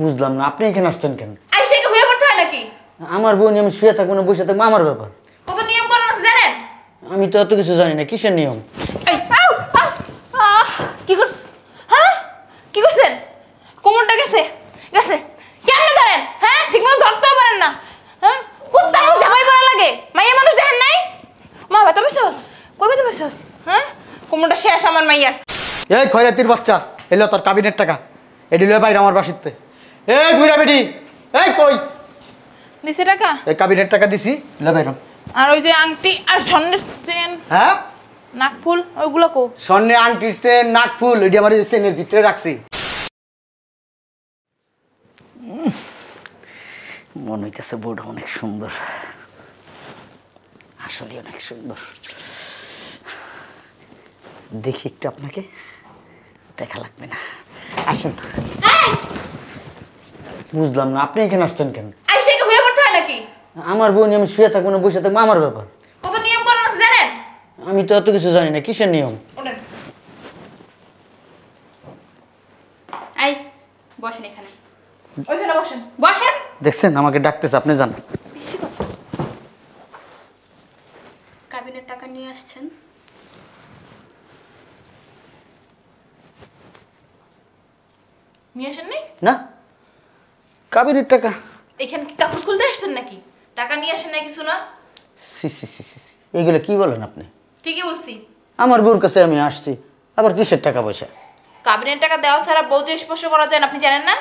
বুঝলাম না, আপনি এখানে আসছেন কেন? আইসা কি হয়ে পড়তে হয় নাকি? আমার বোন আমি শুয়ে থাকবো না বসে থাকবো আমার ব্যাপার। কত নিয়ম কানুন আছে জানেন? আমি তো এত কিছু জানি না, কিসের নিয়ম? এই আউ কি করছ? হ্যাঁ কি করছেন? কোমরটা গেছে গেছে কেমনে ধরেন? হ্যাঁ ঠিকমতো ধরতেও পারেন না। হ্যাঁ কুত্তার মতো জামাই পড়া লাগে, মাইয়া মানুষ দেখেন নাই? মা ভাই তুমি বসছস কবে তুমি বসছস? হ্যাঁ কোমরটা শেষ আমার মাইয়ার। এই খয়রাতির বাচ্চা, এলো তোর কাবিনের টাকা, এটি লয়ে বাইরে আমার বাসিতে। এই বুইরা বেটি, এই কই দিছে টাকা? এই কাবিনের টাকা দিছি, লয়ে বাইরে। আর ওই যে আংটি আর স্বর্ণের চেন, হ্যাঁ নাকফুল ওইগুলো কো? স্বর্ণে আংটির চেন, নাকফুল এটি আমার চেনের ভিতরে রাখছি। মনে হইতেছে বউটা অনেক সুন্দর, আসলে অনেক সুন্দর। দেখি একটু, আপনাকে দেখা লাগবে না, আসেন। বুঝলাম না, আপনি এখানে আসছেন কেন? আইসা কি হয়ে পড়তে হয় নাকি? আমার বোন আমি শুয়ে থাকবো না বসে থাকবো আমার ব্যাপার। কত নিয়ম কানুন আছে জানেন? আমি তো এত কিছু জানি না, কিসের নিয়ম? ওঠেন। এই বসেন এখানে, ওইখানে বসেন। বসেন। দেখছেন আমাকে ডাকতেছে, আপনি জান। বেশি কথা। কাবিনের টাকা নিয়ে আসছেন, নিয়ে আসেন নাই? না, কাবিনের টাকা। এখানে কি কাপড় খুলতে আসছেন নাকি? টাকা নিয়ে আসেন না কিছু না? সি সি সি সি সি। এগুলো কি বলেন আপনি? ঠিকই বলছি। আমার বউর কাছে আমি আসছি, আবার কিসের টাকা পয়সা? কাবিনের টাকা দেওয়া ছাড়া বউ যে স্পর্শ করা যায় না আপনি জানেন না?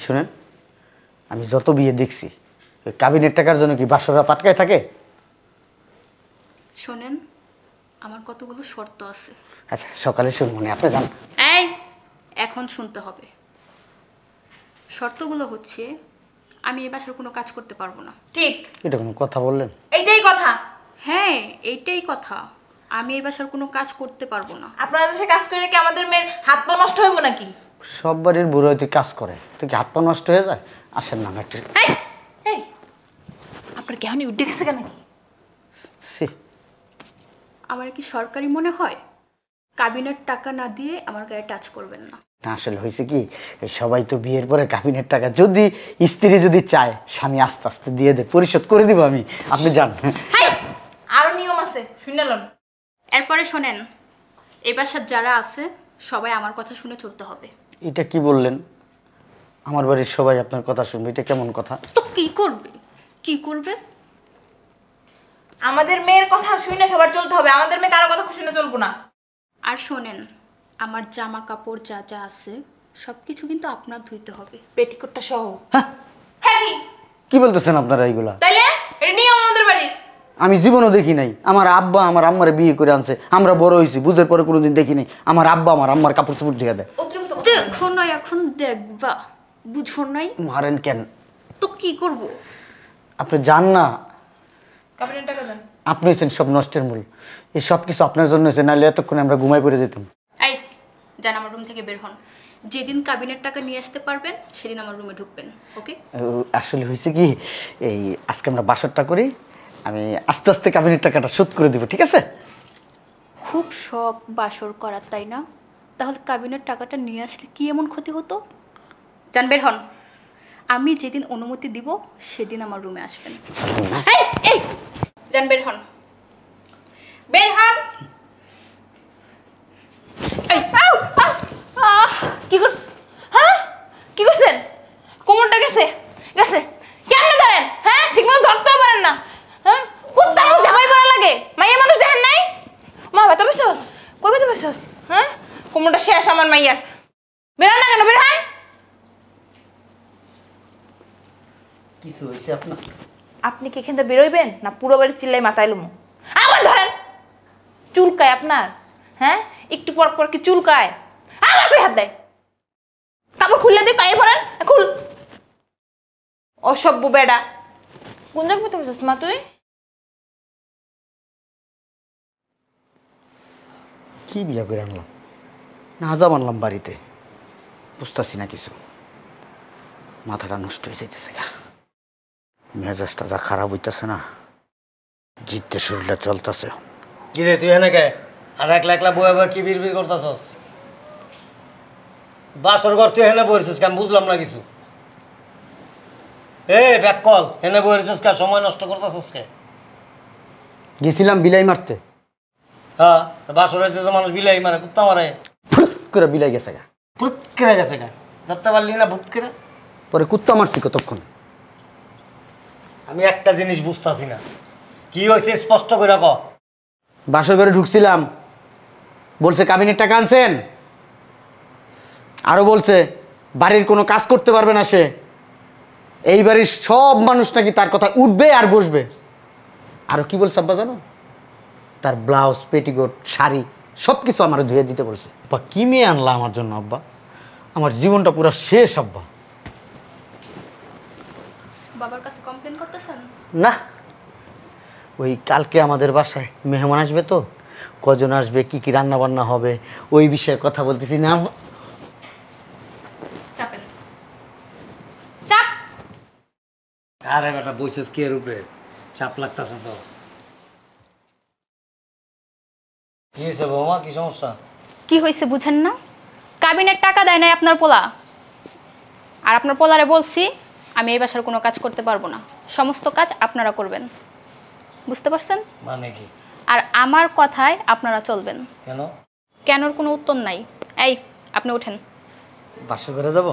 শুনেন, আমি যত বিয়ে দেখছি ওই কাবিনের টাকার জন্য কি বাসরা পাটকায় থাকে? শোনেন আমার কতগুলো শর্ত আছে। আচ্ছা সকালে শুনবো না, আপনি জান। এই এখন শুনতে হবে। শর্তগুলো হচ্ছে আমি এই বাসার কোনো কাজ করতে পারবো না। ঠিক। এটা কোনো কথা বললেন? এইটাই কথা। হ্যাঁ এইটাই কথা, আমি এই বাসার কোনো কাজ করতে পারবো না। আপনারা দেশে কাজ করে কি আমাদের মেয়ের হাত পা নষ্ট হইব নাকি? সব বাড়ির বুড়ো হয়তো কাজ করে, তো কি হাত পা নষ্ট হয়ে যায়? আসেন না একটু। এই এই আপনার কেহনি উঠে গেছে কেন নাকি? সি, আমার কি সরকারি মনে হয়? কাবিনের টাকা না দিয়ে আমার গায়ে টাচ করবেন না। না আসলে হয়েছে কি, এই সবাই তো বিয়ের পরে কাবিনের টাকা যদি স্ত্রী যদি চায় স্বামী আস্তে আস্তে দিয়ে দেয়, পরিশোধ করে দিব আমি, আপনি জান। আরো নিয়ম আছে শুনলেন? এরপরে শোনেন, এই বাসার যারা আছে সবাই আমার কথা শুনে চলতে হবে। এটা কি বললেন? আমার বাড়ির সবাই আপনার কথা শুনবে, এটা কেমন কথা? তো কি করবে? কি করবে? আমাদের মেয়ের কথা শুনে সবার চলতে হবে, আমাদের মেয়ে কারো কথা শুনে চলবো না। আর শোনেন, আমার জামা কাপড় যা যা আছে সব কিছু কিন্তু আপনার ধুইতে হবে, পেটিকোটটা সহ। হ্যাঁ, হ্যাঁ কি বলতেছেন আপনারা এইগুলা? তাইলে এটা নিয়ম আমাদের বাড়ির। আমি জীবনও দেখি নাই, আমার আব্বা আমার আম্মারে বিয়ে করে আনছে, আমরা বড় হয়েছি, বুঝের পরে কোনোদিন দেখি নাই আমার আব্বা আমার আম্মার কাপড় চোপড় ধুয়ে দেয়। অতিরিক্ত দেখো না এখন দেখবা, বুঝো নাই? মারেন কেন? তো কি করব? আপনি জান না, কাবিনের টাকা দেন। আপনি হচ্ছেন সব নষ্টের মূল, এই সব কিছু আপনার জন্য হয়েছে, নাহলে এতক্ষণে আমরা ঘুমাই পড়ে যেতাম। এই যান আমার রুম থেকে বের হন। যেদিন কাবিনের টাকা নিয়ে আসতে পারবেন সেদিন আমার রুমে ঢুকবেন, ওকে? আসলে হয়েছে কি, এই আজকে আমরা বাসরটা করি, আমি আস্তে আস্তে কাবিনের টাকাটা শোধ করে দিব, ঠিক আছে? খুব শখ বাসর করার, তাই না? তাহলে কাবিনের টাকাটা নিয়ে আসলে কি এমন ক্ষতি হতো? যান বের হন। আমি যেদিন অনুমতি দিব সেদিন আমার রুমে আসবেন। এই এই যান বের হন, বের হন। এই কি করছ? হ্যাঁ কি করছেন? কোমরটা গেছে গেছে কেমনে ধরেন? হ্যাঁ ঠিকমতো ধরতেও পারেন না। হ্যাঁ কুত্তার মতো জামাই পড়া লাগে, মাইয়া মানুষ দেখেন নাই? মা ভাই তুমি বসছস কবে তুমি বসছস? হ্যাঁ কোমরটা শেষ আমার মাইয়ার। বেরান না কেন, বের হন। কিছু হয়েছে আপনার? আপনি কি এখান থেকে বেরোইবেন না পুরো বাড়ি চিল্লাই মাথায় লুমো? আবার ধরেন চুলকায় আপনার? হ্যাঁ একটু পর পর কি চুলকায়? আবার কই হাত দেয়? কাপড় খুললে দিয়ে পায়ে পড়েন, খুল। অসভ্য বেডা। কোন জায়গায় তো বসছিস মা তুই? কি বিয়া করে আনলাম না, আজাব আনলাম বাড়িতে, বুঝতেছি না কিছু, মাথাটা নষ্ট হয়ে যাইতেছে গা, মেজাজটা যা খারাপ হইতেছে না, জিততে শরীরটা চলতেছে। কি রে তুই এনে কে? আর একলা একলা বয়ে বয়ে কি বিড়বিড় করতেছস? বাসর ঘর তুই হেনে বসেছিস আমি বুঝলাম না কিছু। ব্যাক কল হেনে বসেছিস কে? সময় নষ্ট করতেছিস কে? গেছিলাম বিলাই মারতে, হ্যাঁ, বাসর হইতে তো মানুষ বিলাই মারে, কুত্তা মারে। ফুট করে বিলাই গেছে গা। ভূত কেড়ে গেছে গা, ধরতে পারলি না ভূত কেড়ে? পরে কুত্তা মারছি কতক্ষণ। আমি একটা জিনিস বুঝতেছি না, কি হয়েছে স্পষ্ট করে ক। বাসর ঘরে ঢুকছিলাম, বলছে কাবিনের টাকা আনছেন, আরো বলছে বাড়ির কোনো কাজ করতে পারবে না সে, এই বাড়ির সব মানুষ নাকি তার কথা উঠবে আর বসবে। আরো কি বলছে আব্বা জানো? তার ব্লাউজ, পেটিকোট, শাড়ি সব কিছু আমার ধুয়ে দিতে বলছে। আব্বা কি মেয়ে আনলা আমার জন্য আব্বা, আমার জীবনটা পুরো শেষ আব্বা। বাবার কাছে কমপ্লেন করতেছেন? না, ওই কালকে আমাদের বাসায় মেহমান আসবে, তো কজন আসবে, কি কি রান্না বান্না হবে, ওই বিষয়ে কথা বলতেছি না। চাপেন, চাপ। আরে বেটা বসেছিস কি এর উপরে? চাপ লাগতেছে তো। কি হয়েছে বৌমা, কি সমস্যা? কি হয়েছে বুঝেন না? কাবিনের টাকা দেয় নাই আপনার পোলা, আর আপনার পোলারে বলছি আমি এই বাসার কোনো কাজ করতে পারবো না, সমস্ত কাজ আপনারা করবেন, বুঝতে পারছেন? মানে কি? আর আমার কথায় আপনারা চলবেন। কেন? কেনর কোনো উত্তর নাই। এই আপনি উঠেন। বাসর ঘরে যাবো?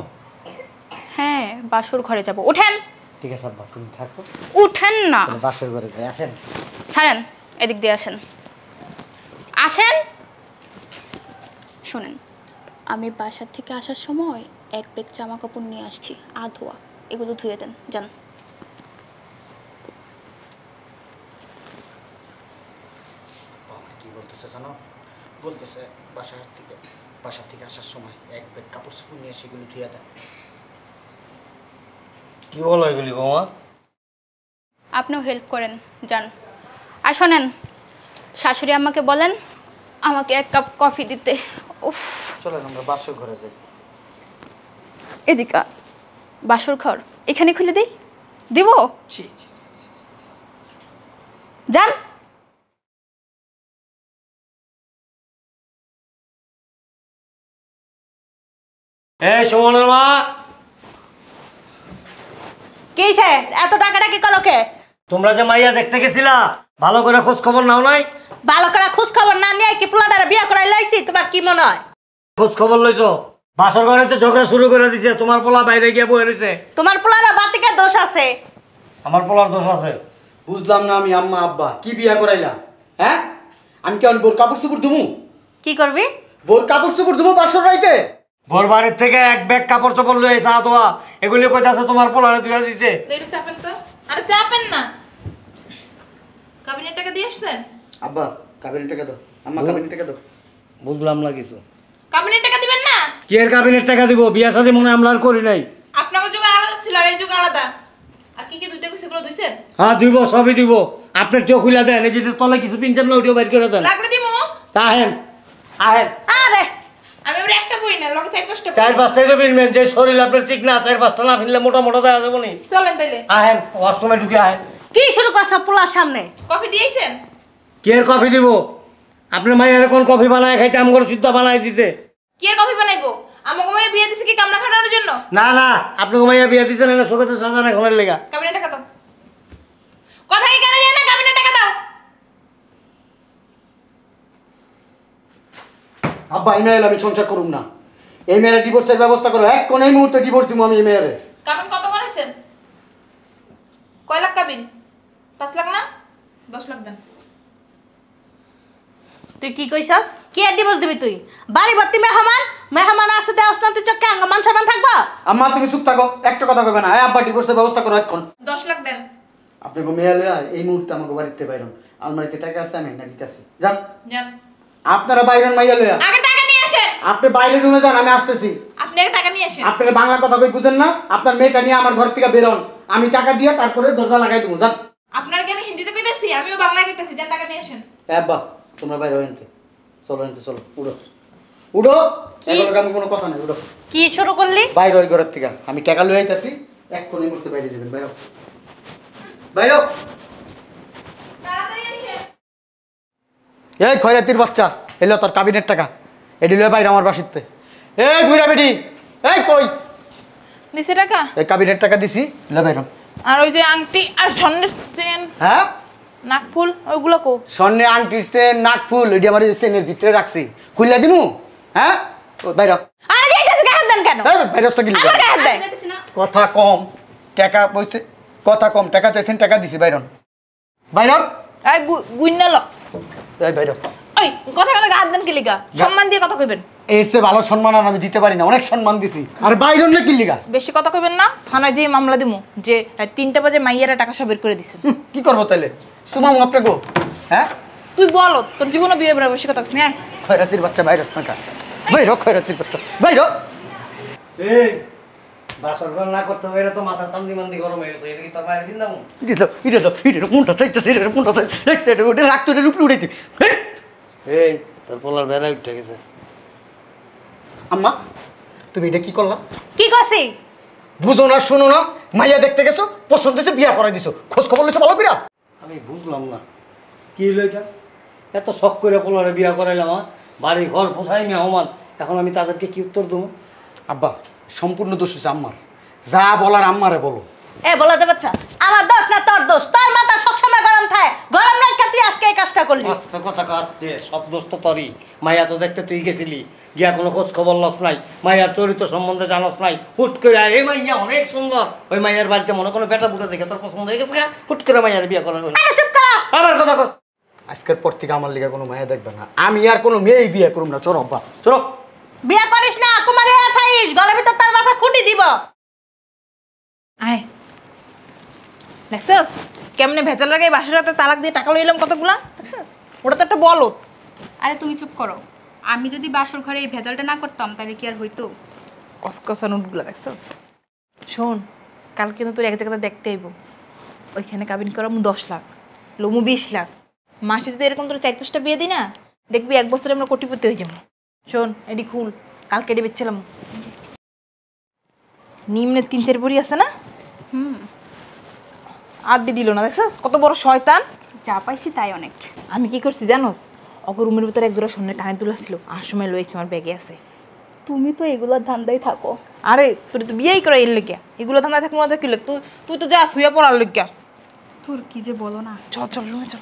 হ্যাঁ, বাসুর ঘরে যাব, উঠেন। ঠিক আছে আব্বা, তুমি থাকো, উঠেন না। বাসর ঘরে যাই। আসেন। ছাড়েন, এদিক দিয়ে আসেন, আসেন। শোনেন, আমি বাসার থেকে আসার সময় এক ব্যাগ জামা কাপড় নিয়ে আসছি, ধোয়া, এগুলো ধুয়ে দেন, যান। কি বলতেছে জানো? বলতেছে বাসা থেকে আসার সময় এক ব্যাগ কাপড় চোপড় নিয়ে সেগুলো ধুয়ে দেন। কি বলো এগুলি বৌমা? আপনিও হেল্প করেন, যান। আর শোনেন, শাশুড়ি আম্মাকে বলেন আমাকে এক কাপ কফি দিতে। উফ, চলেন আমরা বাসর ঘরে যাই। এদিকা বাসর ঘর এখানে খুলে দিই, দিব? যান। এই সুমনের মা, কি হইছে? এত টাকাটা কি করোকে? তোমরা যে মাইয়া দেখতে গেছিলা, ভালো করে খোঁজ খবর নাও নাই? ভালো করে খোঁজ খবর না নিয়ে কি পোলাটারে বিয়ে করাই লাইছি? তোমার কি মনে হয়? খোঁজ খবর লইছো? বাসর ঘরে তো ঝগড়া শুরু করে দিছে, তোমার পোলা বাইরে গিয়ে বয়ে রয়েছে। তোমার পোলারা বাতিকে দোষ আছে। আমার পোলার দোষ আছে? বুঝলাম না আমি আম্মা আব্বা, কি বিয়া করাইলাম? হ্যাঁ, আমি কেমন বোর কাপড় চোপড় ধুমু? কি করবি? বোর কাপড় চোপড় ধুমু বাসর রাইতে? বোর বাড়ির থেকে এক ব্যাগ কাপড় চোপড় লয়ে চা দোয়া, এগুলি কইতাছে তোমার পোলারে দুয়া দিতে। একটু চাপেন তো। আরে চাপেন না। কাবিনের টাকা দিয়ে আসছেন? আব্বা কাবিনের টাকা দাও, আম্মা কাবিনের টাকা দাও। বুঝলাম না কিছু। কাবিনের টাকা দিবেন না? কি এর কাবিনের টাকা দিব? বিয়া শাদী মনে হয় আমরা আর করি নাই। আপনাকে যুগ আলাদা ছিল আর এই যুগ আলাদা। আর কি কি দুইটা কিছু করে দিছেন? হ্যাঁ দিব, সবই দিব। আপনার চোখ খুলে দেন, এই যে তলে কিছু পিনচান না ওটিও বাইর করে দেন। লাগলে দিমু। আহেন আহেন। আরে আমি ওরে একটা পড়ি না, লগে চাই কষ্ট। চার পাঁচটাই তো পিনবেন, যে শরীর আপনার ঠিক না, চার পাঁচটা না পিনলে মোটা মোটা দেখা যাবো নি। চলেন তাইলে। আহেন ওয়াশরুমে ঢুকে আহেন। কি শুরু করছ পোলার সামনে? কফি দিয়েছেন? কি এর কফি দিব? আপনার মাইয়ার কোন কফি বানায় খাইতে আমগর শুদ্ধ বানায় দিতে? কি এর কফি বানাইবো? আমাকে মাইয়া বিয়ে দিছে কি কামনা খাটানোর জন্য? না না, আপনাকে মাইয়া বিয়া দিচ্ছেন না শোকেতে সাজান এখনের লেগা। কাবিনের টাকা দাও। কথা কি কানে যায় না? কাবিনের টাকা দাও। আব্বা এই মেয়ের আমি সংসার করুম না, এই মেয়ের ডিভোর্সের ব্যবস্থা করো, এক কোন এই মুহূর্তে ডিভোর্স দিব আমি এই মেয়ের। কাবিন কত করেছেন? কয় লাখ কাবিন? 5 লাখ না? 10 লাখ দেন। তুই কি কইছাস? কি আর ডিভোর্স দিবি তুই? বাড়ি ভর্তি মেহমান আছে, দেওস না তুই চক্কে মান ছাড়ান থাকবা? আম্মা তুমি চুপ থাকো, একটা কথা কইবে না। এই আব্বা ডিভোর্সের ব্যবস্থা করো এখন। 10 লাখ দেন। আপনাকে মেয়ে লইয়া এই মুহূর্তে আমাকে বাড়িতে বাইরন, আলমারিতে টাকা আছে আমি না দিতেছি, যান। যান। আপনারা বাইরন মাইয়া লইয়া। আগে টাকা নিয়ে আসেন। আপনি বাইরের রুমে যান, আমি আসতেছি। আপনি আগে টাকা নিয়ে আসেন। আপনারা বাংলা কথা কই বুঝেন না? আপনার মেয়েটা নিয়ে আমার ঘর থেকে বেরোন, আমি টাকা দিয়ে তারপরে দরজা লাগাই দেবো, যান। আপনার কি আমি হিন্দিতে কইতাছি? আমিও বাংলায় কইতাছি। যান টাকা নিয়ে আসেন। আব্বা তোমরা বাইরে হইতে চলো, হইতে চলো, উড়ো উড়ো, এগুলো আমি কোনো কথা নাই, উড়ো। কি শুরু করলি? বাইরে ওই ঘরের থেকে আমি টাকা লই আইতাছি, এক্ষুনি এই মুহূর্তে বাইরে যাবেন, বাইরে বাইরে। তাড়াতাড়ি আসেন। এই খয়রাতির বাচ্চা, এলো তোর কাবিনের টাকা, এটি লয়ে বাইরে আমার বাসিতে। এই বুইরা বেটি এই কই দিছে টাকা এই কাবিনের টাকা দিছি লে বাইরো। আর ওই যে আংটি আর স্বর্ণের চেন হ্যাঁ নাকফুল ওইগুলো কো স্বর্ণে আংটির চেন নাকফুল এটি আমার চেনের ভিতরে রাখছি খুললা দিমু হ্যাঁ বাইরো। আরে এই কাছে গায়ে হাত দেন কেন বাইরোটা কি আমার গায়ে হাত দেয় যাইতেছি না। কথা কম টাকা বলছে কথা কম টাকা চাইছেন টাকা দিছি বাইরন বাইরন এই গুইন্না ল এই বাইরন ওই কথা কথা গায়ে হাত দেন কি লিগা সম্মান দিয়ে কথা কইবেন এর চেয়ে ভালো সম্মান আর আমি দিতে পারি না অনেক সম্মান দিছি আর বাইরন না কি লিগা বেশি কথা কইবেন না থানায় যে মামলা দিমু যে 3টা বাজে মাইয়ারা টাকা সব বের করে দিছেন কি করবো তাহলে সুমাম আপনি গো হ্যাঁ তুই বল তোর জীবনে বিয়ে বেড়া বেশি কথা কইছিস না খয়রাতির বাচ্চা বাইরস না কা বাইরো খয়রাতির বাচ্চা বাইরো এই বাসর ঘর না করতে হবে এটা তো মাথা চান্দি মান্দি গরম হয়ে গেছে এটা কি তোর মায়ের বিন্দাম এটা মুন্ডা চাইতেছে এটা মুন্ডা চাই এটা ওটা রাখতো এটা উপরে উঠাইতে এই তোর পোলার বেড়া উঠে গেছে আম্মা তুমি এটা কি করলা কি কইছি বুঝো না শোনো না মাইয়া দেখতে গেছো পছন্দ হয়েছে বিয়া করাই দিছো খোঁজ খবর লইছো ভালো কইরা আমি বুঝলাম না কি হলো এটা এত শখ করে পোলারে বিয়া করাইলাম বাড়ি ঘর পোছাই মেহমান এখন আমি তাদেরকে কি উত্তর দেবো আব্বা সম্পূর্ণ দোষ হচ্ছে আম্মার যা বলার আম্মারে বলো এ বলাতে বাচ্চা আমার দোষ না তোর দোষ তোর মাথা সবসময় গরম থাকে গরম রাখা তুই আজকে এই কাজটা করলি আস্তে কথা কাজতে সব দোষ তো তোরই মাইয়া তো দেখতে তুই গেছিলি গিয়া কোনো খোঁজ খবর লস নাই মাইয়ার চরিত্র সম্বন্ধে জানস নাই হুট করে আর এই মাইয়া অনেক সুন্দর ওই মাইয়ার বাড়িতে মনে কোনো বেটা বুটা দেখে তোর পছন্দ হয়ে গেছে হুট করে মাইয়ার বিয়ে করার আরে চুপ কর আবার কথা কর আজকের পর থেকে আমার লিগে কোনো মায়া দেখবে না আমি আর কোনো মেয়েই বিয়ে করুম না চলো আব্বা চলো বিয়ে করিস না কুমারী থাইস গলার ভিতর তার মাথা খুঁটি দিব আয় দেখছস কেমনে ভেজাল লাগাই বাসর রাতে তালাক দিয়ে টাকা লইলাম কতগুলা দেখছস ওটা তো একটা বলত আরে তুমি চুপ করো। আমি যদি বাসর ঘরে এই ভেজালটা না করতাম তাহলে কি আর হইতো? কসকসা নোটগুলো দেখছস শোন কাল কিন্তু তোর এক জায়গাতে দেখতে আইব ওইখানে কাবিন করাম 10 লাখ লমু 20 লাখ মাসে যদি এরকম তোর 4-5টা বিয়ে দিই না দেখবি 1 বছরে আমরা কোটিপতি হয়ে যাবো শোন এডি খুল কালকে এডি বেচছিলাম নিম্নে 3-4 বড়ি আছে না আড্ডি দিল না দেখছস কত বড় শয়তান যা পাইছি তাই অনেক। আমি কি করছি জানোস অগর রুমের ভিতরে এক জোড়া সোনার কানে দুলা ছিল আর সময় লইছে আমার ব্যাগে আছে তুমি তো এগুলোর ধান্দাই থাকো। আরে তোর তো বিয়েই করে এর লেগে এগুলো ধান্দা থাকলে না থাকলে তুই তো যা শুয়ে পড়ার লেগে তোর কি যে বলো না। চল চল রুমে চল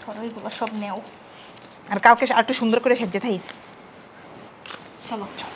ধরো এগুলো সব নেও। আর কাউকে আর একটু সুন্দর করে সাজিয়ে থাইস চলো চলো।